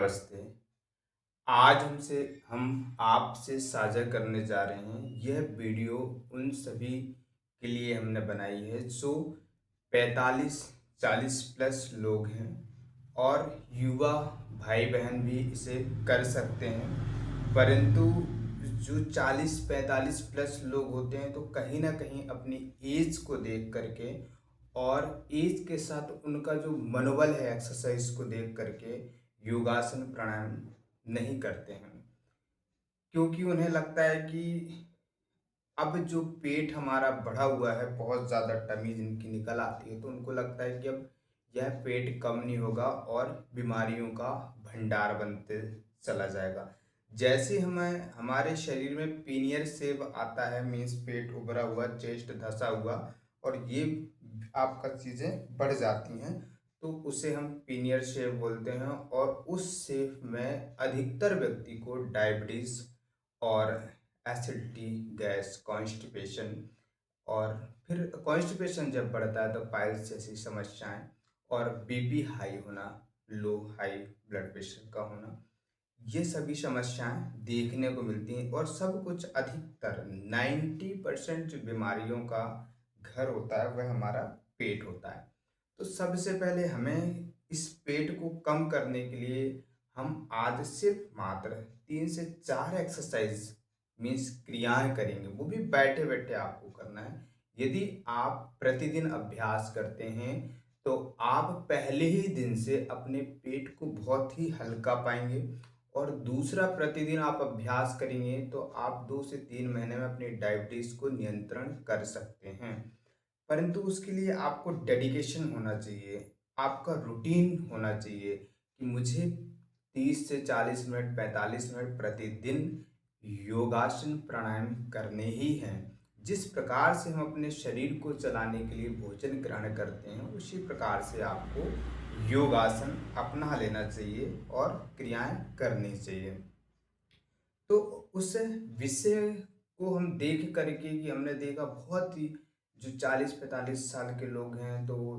नमस्ते। आज हम आपसे साझा करने जा रहे हैं। यह वीडियो उन सभी के लिए हमने बनाई है जो 45-40 प्लस लोग हैं और युवा भाई-बहन भी इसे कर सकते हैं। परंतु जो 40-45 प्लस लोग होते हैं तो कहीं न कहीं अपनी ऐज को देख कर के और ऐज के साथ उनका जो मनोबल है एक्सरसाइज को देख कर के योगासन प्राणायाम नहीं करते हैं, क्योंकि उन्हें लगता है कि अब जो पेट हमारा बढ़ा हुआ है, बहुत ज़्यादा टमी जिनकी निकल आती है, तो उनको लगता है कि अब यह पेट कम नहीं होगा और बीमारियों का भंडार बनते चला जाएगा। जैसे हमें हमारे शरीर में पीनियर शेप आता है, मीन्स पेट उभरा हुआ, चेस्ट धँसा हुआ और ये आपका चीज़ें बढ़ जाती हैं, तो उसे हम पीनियर शेप बोलते हैं और उस शेप में अधिकतर व्यक्ति को डायबिटीज़ और एसिडिटी, गैस, कॉन्स्टिपेशन और फिर कॉन्स्टिपेशन जब बढ़ता है तो पाइल्स जैसी समस्याएं और बीपी हाई होना, लो हाई ब्लड प्रेशर का होना, ये सभी समस्याएं देखने को मिलती हैं और सब कुछ अधिकतर 90% जो बीमारियों का घर होता है वह हमारा पेट होता है। तो सबसे पहले हमें इस पेट को कम करने के लिए हम आज सिर्फ मात्र 3 से 4 एक्सरसाइज मीन्स क्रियाएं करेंगे, वो भी बैठे बैठे आपको करना है। यदि आप प्रतिदिन अभ्यास करते हैं तो आप पहले ही दिन से अपने पेट को बहुत ही हल्का पाएंगे और दूसरा, प्रतिदिन आप अभ्यास करेंगे तो आप 2 से 3 महीने में अपनी डायबिटीज को नियंत्रण कर सकते हैं। परंतु उसके लिए आपको डेडिकेशन होना चाहिए, आपका रूटीन होना चाहिए कि मुझे 30 से 40 मिनट, 45 मिनट प्रतिदिन योगासन प्राणायाम करने ही हैं। जिस प्रकार से हम अपने शरीर को चलाने के लिए भोजन ग्रहण करते हैं, उसी प्रकार से आपको योगासन अपना लेना चाहिए और क्रियाएं करनी चाहिए। तो उस विषय को हम देख करके कि हमने देखा बहुत ही जो 40-45 साल के लोग हैं तो वो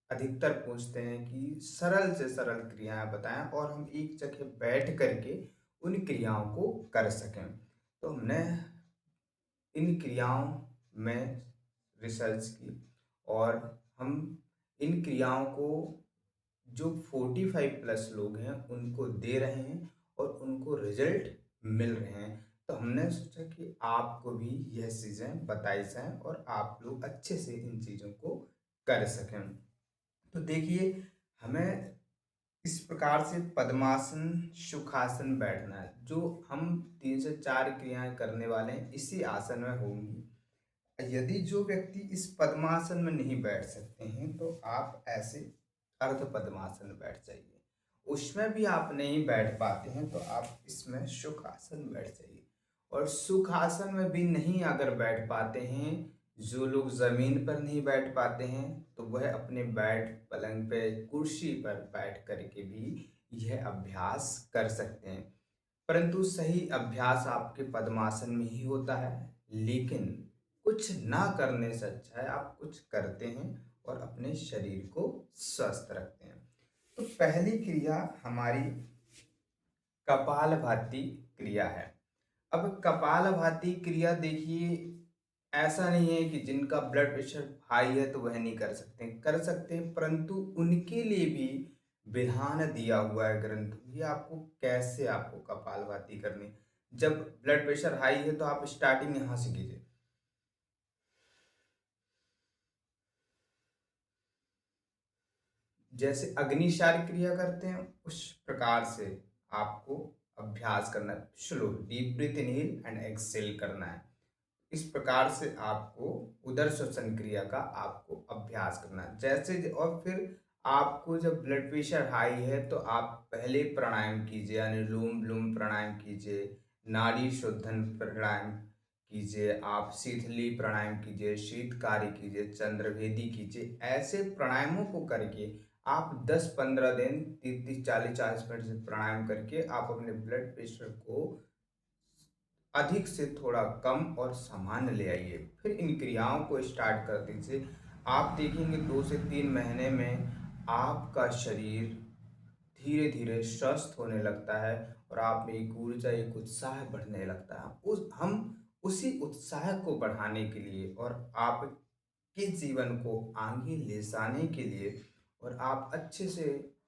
अधिकतर पूछते हैं कि सरल से सरल क्रियाएं बताएं और हम एक जगह बैठ करके उन क्रियाओं को कर सकें। तो हमने इन क्रियाओं में रिसर्च की और हम इन क्रियाओं को जो 45 प्लस लोग हैं उनको दे रहे हैं और उनको रिजल्ट मिल रहे हैं। तो हमने सोचा कि आपको भी यह चीज़ें बताई जाएं और आप लोग अच्छे से इन चीज़ों को कर सकें। तो देखिए, हमें इस प्रकार से पद्मासन, सुखासन बैठना है। जो हम 3 से 4 क्रियाएं करने वाले हैं इसी आसन में होंगी। यदि जो व्यक्ति इस पद्मासन में नहीं बैठ सकते हैं तो आप ऐसे अर्ध पद्मासन में बैठ जाइए। उसमें भी आप नहीं बैठ पाते हैं तो आप इसमें सुखासन बैठ जाइए। और सुखासन में भी नहीं अगर बैठ पाते हैं, जो लोग जमीन पर नहीं बैठ पाते हैं तो वह अपने बेड, पलंग पे, कुर्सी पर बैठ करके भी यह अभ्यास कर सकते हैं। परंतु सही अभ्यास आपके पद्मासन में ही होता है। लेकिन कुछ ना करने से अच्छा है आप कुछ करते हैं और अपने शरीर को स्वस्थ रखते हैं। तो पहली क्रिया हमारी कपालभाति क्रिया है। अब कपालभाति क्रिया देखिए, ऐसा नहीं है कि जिनका ब्लड प्रेशर हाई है तो वह नहीं कर सकते, कर सकते हैं, परंतु उनके लिए भी विधान दिया हुआ है ग्रंथ में। ये आपको कैसे आपको कपालभाति करनी। जब ब्लड प्रेशर हाई है तो आप स्टार्टिंग यहाँ से कीजिए, जैसे अग्निसार क्रिया करते हैं उस प्रकार से आपको अभ्यास करना है। Slow deep breath inhale and exhale करना है। इस प्रकार से आपको उदर श्वसन क्रिया का आपको अभ्यास करना है। जैसे और फिर आपको जब ब्लड प्रेशर हाई है तो आप पहले प्राणायाम कीजिए, अनुलोम विलोम प्राणायाम कीजिए, नाड़ी शोधन प्राणायाम कीजिए, आप शीतली प्राणायाम कीजिए, शीतकारी कीजिए, चंद्रभेदी कीजिए। ऐसे प्राणायामों को करके आप 10-15 दिन 30-40-40 मिनट से प्राणायाम करके आप अपने ब्लड प्रेशर को अधिक से थोड़ा कम और सामान्य ले आइए। फिर इन क्रियाओं को स्टार्ट कर दीजिए। आप देखेंगे 2 से 3 महीने में आपका शरीर धीरे धीरे स्वस्थ होने लगता है और आप में एक ऊर्जा, एक उत्साह बढ़ने लगता है। उस हम उसी उत्साह को बढ़ाने के लिए और आपके जीवन को आगे ले जाने के लिए और आप अच्छे से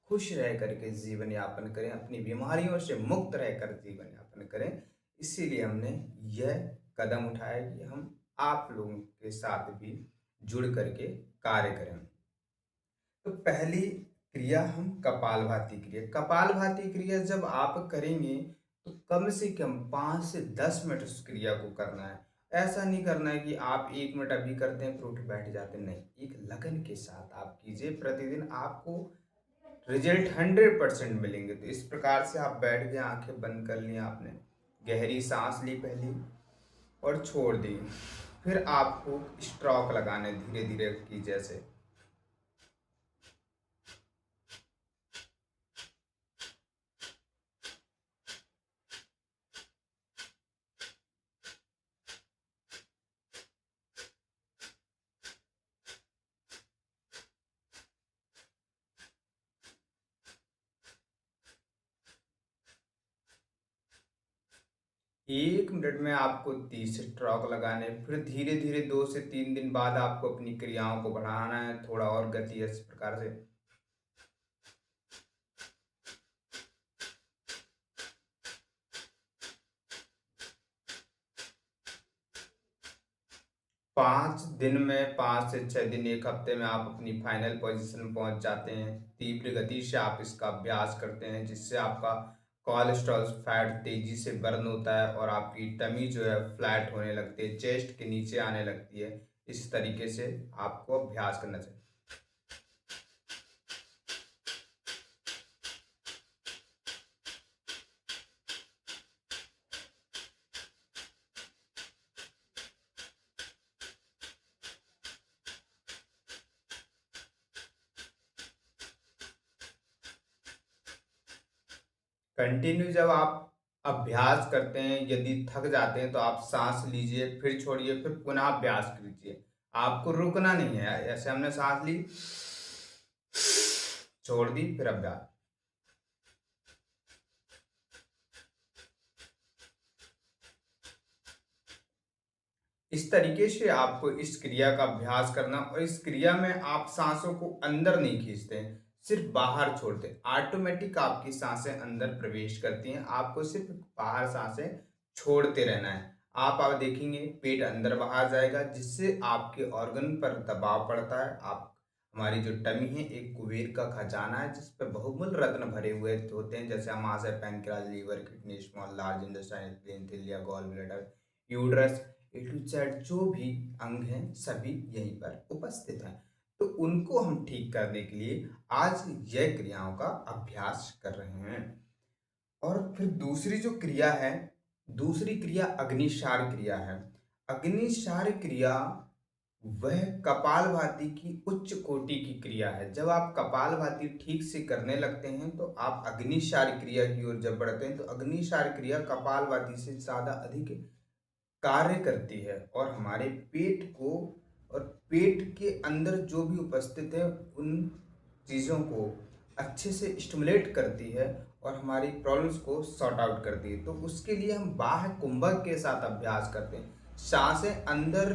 खुश रह करके जीवन यापन करें, अपनी बीमारियों से मुक्त रहकर जीवन यापन करें, इसीलिए हमने यह कदम उठाया कि हम आप लोगों के साथ भी जुड़ करके कार्य करें। तो पहली क्रिया हम कपालभाति क्रिया। कपालभाति क्रिया जब आप करेंगे तो कम से कम 5 से 10 मिनट उस क्रिया को करना है। ऐसा नहीं करना है कि आप 1 मिनट अभी करते हैं फिर उठ बैठ जाते हैं, नहीं। एक लगन के साथ आप कीजिए, प्रतिदिन आपको रिजल्ट 100% मिलेंगे। तो इस प्रकार से आप बैठ गए, आंखें बंद कर ली आपने, गहरी सांस ली पहली और छोड़ दी। फिर आपको स्ट्रोक लगाने धीरे धीरे की जैसे। एक मिनट में आपको 30 स्ट्रोक लगाने, फिर धीरे धीरे 2 से 3 दिन बाद आपको अपनी क्रियाओं को बढ़ाना है, थोड़ा और गति इस प्रकार से। 5 दिन में, 5 से 6 दिन, एक हफ्ते में आप अपनी फाइनल पोजीशन में पहुंच जाते हैं। तीव्र गति से आप इसका अभ्यास करते हैं जिससे आपका कोलेस्ट्रॉल फैट तेजी से बर्न होता है और आपकी टमी जो है फ्लैट होने लगती है, चेस्ट के नीचे आने लगती है। इस तरीके से आपको अभ्यास करना चाहिए। कंटिन्यू जब आप अभ्यास करते हैं, यदि थक जाते हैं तो आप सांस लीजिए, फिर छोड़िए, फिर पुनः अभ्यास कीजिए। आपको रुकना नहीं है। ऐसे हमने सांस ली, छोड़ दी, फिर अभ्यास। इस तरीके से आपको इस क्रिया का अभ्यास करना, और इस क्रिया में आप सांसों को अंदर नहीं खींचते हैं, सिर्फ बाहर छोड़ते हैं। ऑटोमेटिक आपकी सांसें अंदर प्रवेश करती हैं, आपको सिर्फ बाहर सांसें छोड़ते रहना है। आप देखेंगे पेट अंदर बाहर जाएगा जिससे आपके ऑर्गन पर दबाव पड़ता है। आप हमारी जो टमी है एक कुबेर का खजाना है जिस पर बहुमूल्य रत्न भरे हुए होते हैं, जैसे अमाशय, pancreas, liver, kidney, small large intestine, spleen, तिलिया, gall bladder, uterus, A to Z जो भी अंग हैं सभी यहीं पर उपस्थित हैं। तो उनको हम ठीक करने के लिए आज यह क्रियाओं का अभ्यास कर रहे हैं। और फिर दूसरी जो क्रिया है, दूसरी क्रिया अग्निशार क्रिया है। अग्निशार क्रिया वह कपालभाति की उच्च कोटि की क्रिया है। जब आप कपालभाति ठीक से करने लगते हैं तो आप अग्निशार क्रिया की ओर जब बढ़ते हैं, तो अग्निशार क्रिया कपालभाति से ज़्यादा अधिक कार्य करती है और हमारे पेट को और पेट के अंदर जो भी उपस्थित है उन चीज़ों को अच्छे से स्टिमुलेट करती है और हमारी प्रॉब्लम्स को सॉर्ट आउट करती है। तो उसके लिए हम बाह्य कुंभक के साथ अभ्यास करते हैं। सांसें अंदर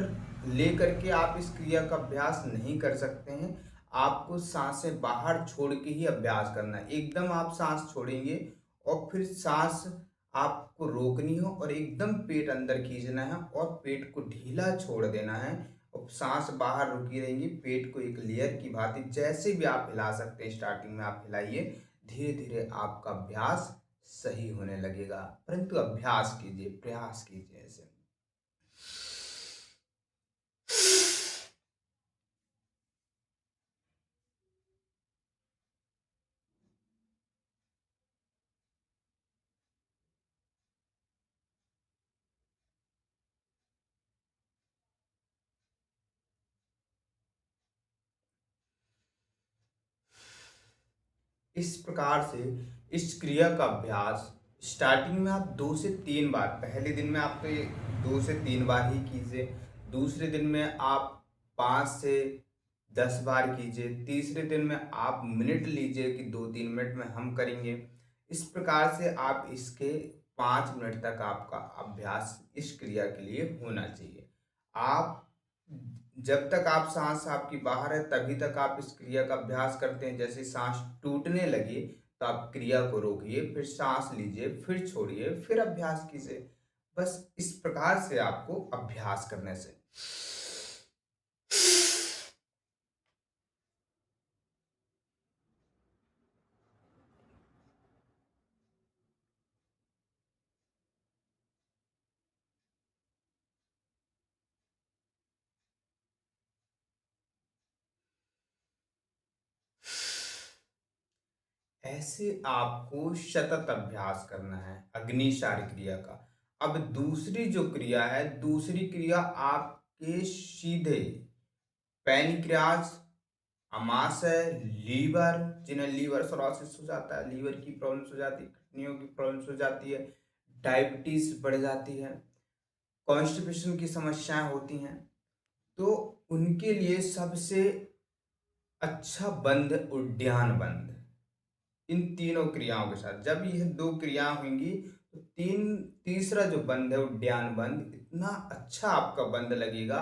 ले करके आप इस क्रिया का अभ्यास नहीं कर सकते हैं। आपको सांसें बाहर छोड़ के ही अभ्यास करना है। एकदम आप सांस छोड़ेंगे और फिर सांस आपको रोकनी हो और एकदम पेट अंदर खींचना है और पेट को ढीला छोड़ देना है और सांस बाहर रुकी रहेंगी। पेट को एक लेयर की भांति जैसे भी आप हिला सकते हैं, स्टार्टिंग में आप हिलाइए, धीरे धीरे आपका अभ्यास सही होने लगेगा। परंतु अभ्यास कीजिए, प्रयास कीजिए ऐसे। इस प्रकार से इस क्रिया का अभ्यास स्टार्टिंग में आप 2 से 3 बार, पहले दिन में आप तो ये 2 से 3 बार ही कीजिए। दूसरे दिन में आप 5 से 10 बार कीजिए। तीसरे दिन में आप मिनट लीजिए कि 2-3 मिनट में हम करेंगे। इस प्रकार से आप इसके 5 मिनट तक आपका अभ्यास इस क्रिया के लिए होना चाहिए। आप जब तक आप सांस आपकी बाहर है तभी तक आप इस क्रिया का अभ्यास करते हैं। जैसे सांस टूटने लगी तो आप क्रिया को रोकिए, फिर सांस लीजिए, फिर छोड़िए, फिर अभ्यास कीजिए। बस इस प्रकार से आपको अभ्यास करने से ऐसे आपको सतत अभ्यास करना है अग्निसार क्रिया का। अब दूसरी जो क्रिया है, दूसरी क्रिया आपके सीधे पैनक्रियाज, अमाशय, लीवर, जिन्हें लीवर सिरोसिस हो जाता है, लीवर की प्रॉब्लम्स हो जाती है, किडनियों की प्रॉब्लम्स हो जाती है, डायबिटीज बढ़ जाती है, कॉन्स्टिपेशन की समस्याएं होती हैं, तो उनके लिए सबसे अच्छा बंद उद्यान बंद। इन तीनों क्रियाओं के साथ जब यह दो क्रियाएं होंगी तो तीसरा जो बंद है उद्यान बंद इतना अच्छा आपका बंद लगेगा।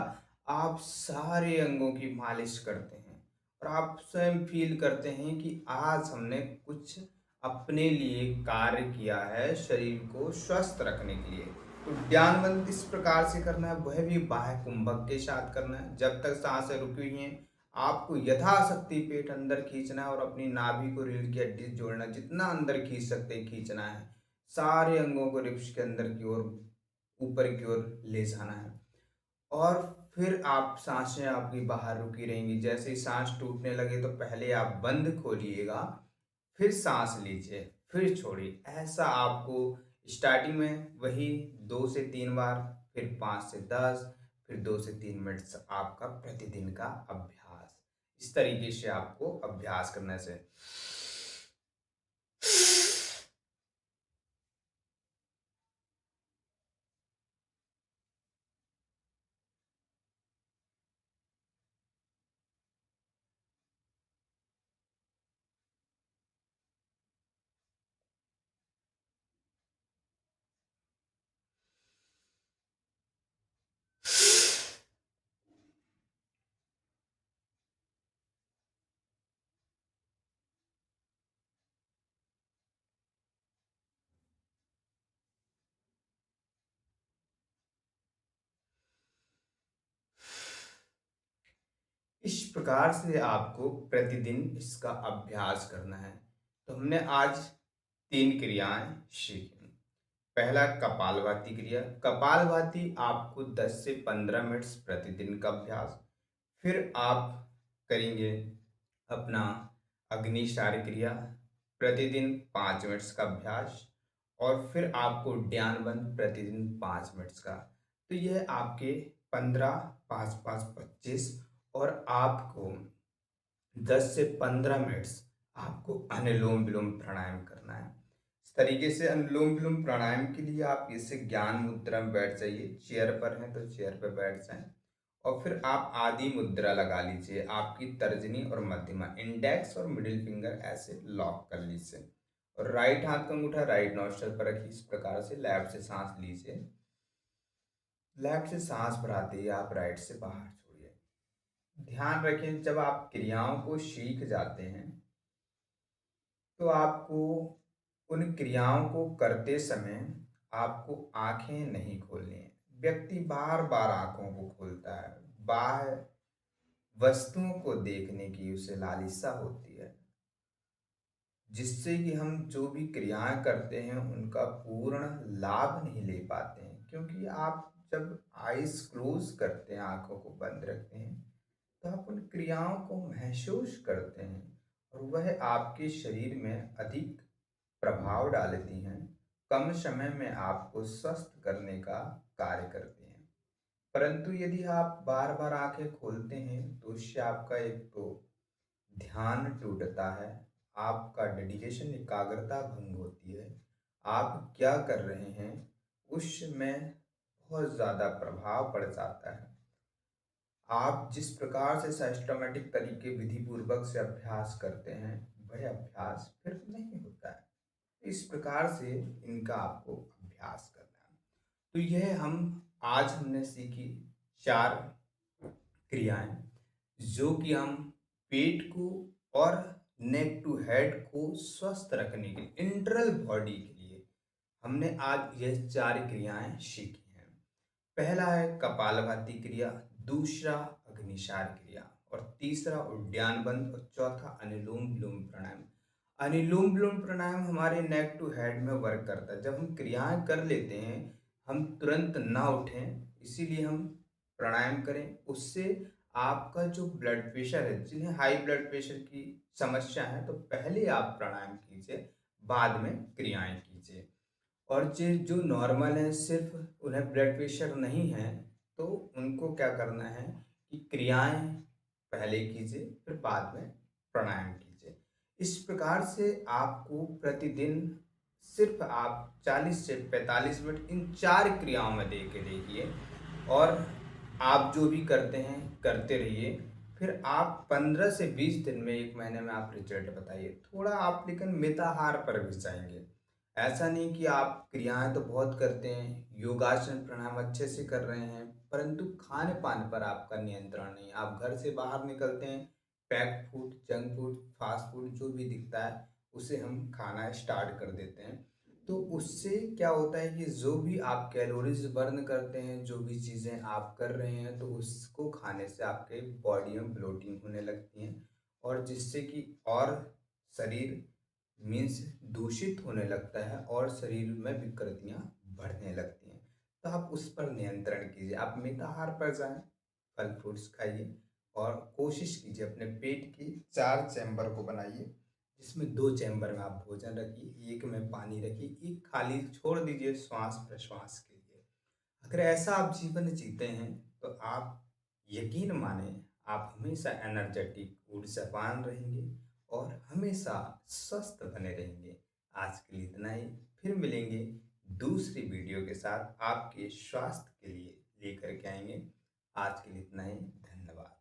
आप सारे अंगों की मालिश करते हैं और आप स्वयं फील करते हैं कि आज हमने कुछ अपने लिए कार्य किया है शरीर को स्वस्थ रखने के लिए। तो उद्यान बंद इस प्रकार से करना है, वह भी बाह्य कुंभक के साथ करना है। जब तक सांसें रुकी हुई हैं आपको यथाशक्ति पेट अंदर खींचना है और अपनी नाभि को रीढ़ की हड्डी से जोड़ना, जितना अंदर खींच सकते हैं खींचना है। सारे अंगों को रिब्स के अंदर की ओर ऊपर की ओर ले जाना है और फिर आप सांसें आपकी बाहर रुकी रहेंगी। जैसे ही सांस टूटने लगे तो पहले आप बंद खोलिएगा, फिर सांस लीजिए, फिर छोड़िए। ऐसा आपको स्टार्टिंग में वही 2 से 3 बार, फिर 5 से 10, फिर 2 से 3 मिनट आपका प्रतिदिन का अभ्यास। इस तरीके से आपको अभ्यास करने से इस प्रकार से आपको प्रतिदिन इसका अभ्यास करना है। तो हमने आज 3 क्रियाएं सीखी। पहला कपालभाति क्रिया। कपालभाति आपको 10 से 15 मिनट प्रतिदिन का अभ्यास। फिर आप करेंगे अपना अग्निसार क्रिया, प्रतिदिन 5 मिनट्स का अभ्यास। और फिर आपको ध्यान बंद प्रतिदिन 5 मिनट्स का। तो यह आपके 15, 5, 5, 25 और आपको 10 से 15 मिनट्स आपको अनुलोम विलोम प्राणायाम करना है। इस तरीके से अनुलोम विलोम प्राणायाम के लिए आप इसे ज्ञान मुद्रा में बैठ जाइए। चेयर पर हैं तो चेयर पर बैठ जाएं और फिर आप आदि मुद्रा लगा लीजिए। आपकी तर्जनी और मध्यमा, इंडेक्स और मिडिल फिंगर ऐसे लॉक कर लीजिए और राइट हाथ का अंगूठा राइट नॉस्ट्रल पर रखिए। इस प्रकार से लेफ्ट से सांस लीजिए। लेफ्ट से सांस भराते ही आप राइट से बाहर छोड़िए। ध्यान रखें जब आप क्रियाओं को सीख जाते हैं तो आपको उन क्रियाओं को करते समय आपको आंखें नहीं खोलनी है। व्यक्ति बार बार आंखों को खोलता है, बाह्य वस्तुओं को देखने की उसे लालसा होती है, जिससे कि हम जो भी क्रियाएं करते हैं उनका पूर्ण लाभ नहीं ले पाते हैं। क्योंकि आप जब आईज क्लोज करते हैं, आंखों को बंद रखते हैं, तो आप उन क्रियाओं को महसूस करते हैं और वह आपके शरीर में अधिक प्रभाव डालती हैं, कम समय में आपको स्वस्थ करने का कार्य करते हैं। परंतु यदि आप बार बार आंखें खोलते हैं तो उससे आपका एक तो ध्यान टूटता है, आपका डेडिकेशन एकाग्रता भंग होती है, आप क्या कर रहे हैं उसमें बहुत ज़्यादा प्रभाव पड़ जाता है। आप जिस प्रकार से सिस्टमेटिक तरीके विधि पूर्वक से अभ्यास करते हैं, वह अभ्यास फिर नहीं होता है। इस प्रकार से इनका आपको अभ्यास करना है। तो यह आज हमने सीखी 4 क्रियाएं, जो कि हम पेट को और नेक टू हेड को स्वस्थ रखने के लिए, इंटरल बॉडी के लिए हमने आज यह 4 क्रियाएं सीखी हैं। पहला है कपालभाति क्रिया, दूसरा अग्निसार क्रिया, और तीसरा उद्यान बंद, और चौथा अनुलोम विलोम प्राणायाम। अनुलोम विलोम प्राणायाम हमारे नेक टू हेड में वर्क करता है। जब हम क्रियाएं कर लेते हैं, हम तुरंत ना उठें, इसीलिए हम प्राणायाम करें। उससे आपका जो ब्लड प्रेशर है, जिन्हें हाई ब्लड प्रेशर की समस्या है, तो पहले आप प्राणायाम कीजिए, बाद में क्रियाएं कीजिए। और जो नॉर्मल है, सिर्फ उन्हें ब्लड प्रेशर नहीं है, तो उनको क्या करना है कि क्रियाएं पहले कीजिए, फिर बाद में प्राणायाम कीजिए। इस प्रकार से आपको प्रतिदिन सिर्फ आप 40 से 45 मिनट इन 4 क्रियाओं में दे के देखिए, और आप जो भी करते हैं करते रहिए। फिर आप 15 से 20 दिन में, 1 महीने में आप रिजल्ट बताइए। थोड़ा आप लेकिन मिताहार पर भी जाएंगे। ऐसा नहीं कि आप क्रियाएं तो बहुत करते हैं, योगासन प्राणायाम अच्छे से कर रहे हैं, परंतु खाने पान पर आपका नियंत्रण नहीं। आप घर से बाहर निकलते हैं, packed food, junk food, fast food जो भी दिखता है उसे हम खाना स्टार्ट कर देते हैं। तो उससे क्या होता है कि जो भी आप कैलोरीज बर्न करते हैं, जो भी चीज़ें आप कर रहे हैं, तो उसको खाने से आपके बॉडी में ब्लोटिंग होने लगती है, और जिससे कि और शरीर मीन्स दूषित होने लगता है, और शरीर में विकृतियाँ बढ़ने लगती हैं। तो आप उस पर नियंत्रण कीजिए, आप मिताहार पर जाएं, फल फ्रूट्स खाइए, और कोशिश कीजिए अपने पेट की 4 चैम्बर को बनाइए, जिसमें 2 चैम्बर में आप भोजन रखिए, 1 में पानी रखिए, 1 खाली छोड़ दीजिए श्वास प्रश्वास के लिए। अगर ऐसा आप जीवन जीते हैं, तो आप यकीन माने, आप हमेशा एनर्जेटिक, ऊर्जावान रहेंगे, और हमेशा स्वस्थ बने रहेंगे। आज के लिए इतना ही। फिर मिलेंगे दूसरी वीडियो के साथ, आपके स्वास्थ्य के लिए लेकर के आएंगे। आज के लिए इतना ही। धन्यवाद।